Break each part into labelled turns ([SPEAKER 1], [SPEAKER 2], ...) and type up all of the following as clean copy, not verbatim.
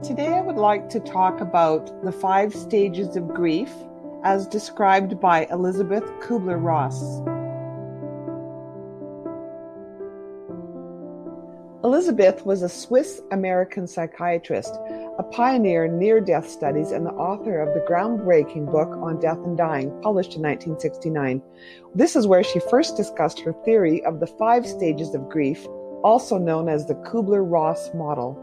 [SPEAKER 1] Today I would like to talk about the 5 stages of grief as described by Elizabeth Kubler-Ross. Elizabeth was a Swiss-American psychiatrist, a pioneer in near-death studies and the author of the groundbreaking book on death and dying, published in 1969. This is where she first discussed her theory of the 5 stages of grief, also known as the Kubler-Ross model.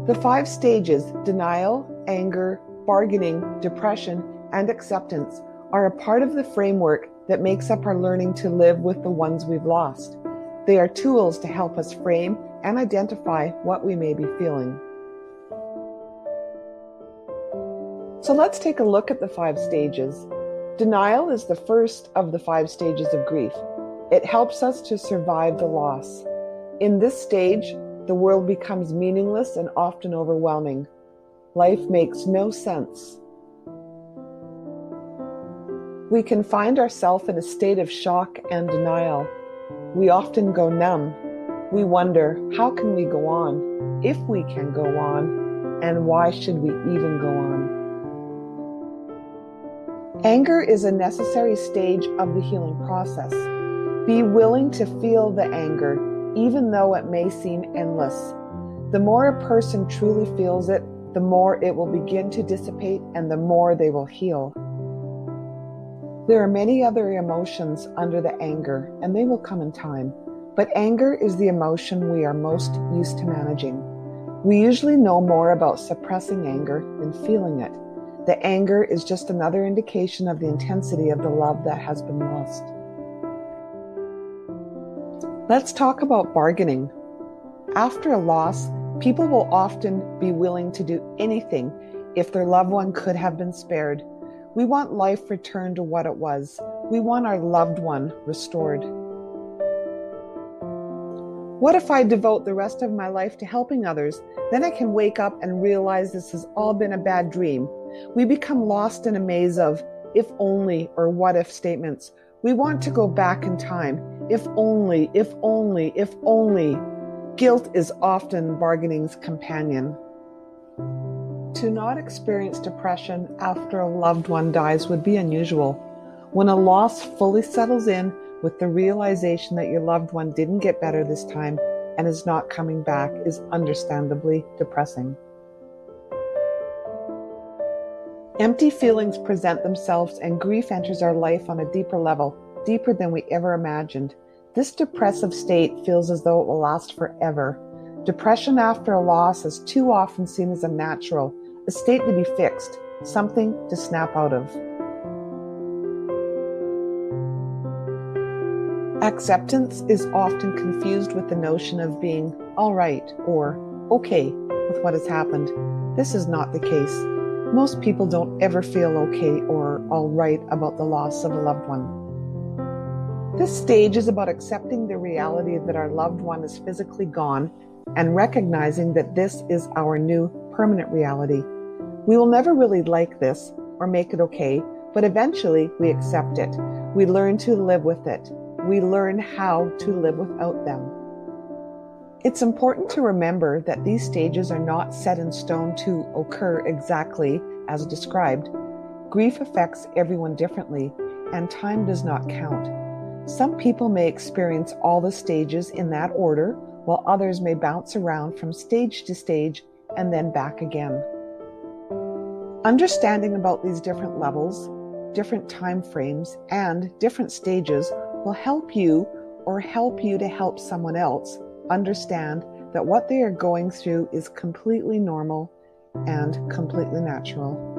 [SPEAKER 1] The 5 stages, denial, anger, bargaining, depression, and acceptance, are a part of the framework that makes up our learning to live with the ones we've lost. They are tools to help us frame and identify what we may be feeling. So let's take a look at the 5 stages. Denial is the first of the 5 stages of grief. It helps us to survive the loss. In this stage, the world becomes meaningless and often overwhelming. Life makes no sense. We can find ourselves in a state of shock and denial. We often go numb. We wonder, how can we go on? If we can go on, and why should we even go on? Anger is a necessary stage of the healing process. Be willing to feel the anger, even though it may seem endless. The more a person truly feels it, the more it will begin to dissipate and the more they will heal. There are many other emotions under the anger, and they will come in time. But anger is the emotion we are most used to managing. We usually know more about suppressing anger than feeling it. The anger is just another indication of the intensity of the love that has been lost. Let's talk about bargaining. After a loss, people will often be willing to do anything if their loved one could have been spared. We want life returned to what it was. We want our loved one restored. What if I devote the rest of my life to helping others? Then I can wake up and realize this has all been a bad dream. We become lost in a maze of if only or what if statements. We want to go back in time. If only, if only, if only. Guilt is often bargaining's companion. To not experience depression after a loved one dies would be unusual. When a loss fully settles in with the realization that your loved one didn't get better this time and is not coming back is understandably depressing. Empty feelings present themselves and grief enters our life on a deeper level, deeper than we ever imagined. This depressive state feels as though it will last forever. Depression after a loss is too often seen as unnatural, a state to be fixed, something to snap out of. Acceptance is often confused with the notion of being all right or okay with what has happened. This is not the case. Most people don't ever feel okay or all right about the loss of a loved one. This stage is about accepting the reality that our loved one is physically gone and recognizing that this is our new permanent reality. We will never really like this or make it okay, but eventually we accept it. We learn to live with it. We learn how to live without them. It's important to remember that these stages are not set in stone to occur exactly as described. Grief affects everyone differently, and time does not count. Some people may experience all the stages in that order, while others may bounce around from stage to stage and then back again. Understanding about these different levels, different time frames, and different stages will help you to help someone else understand that what they are going through is completely normal and completely natural.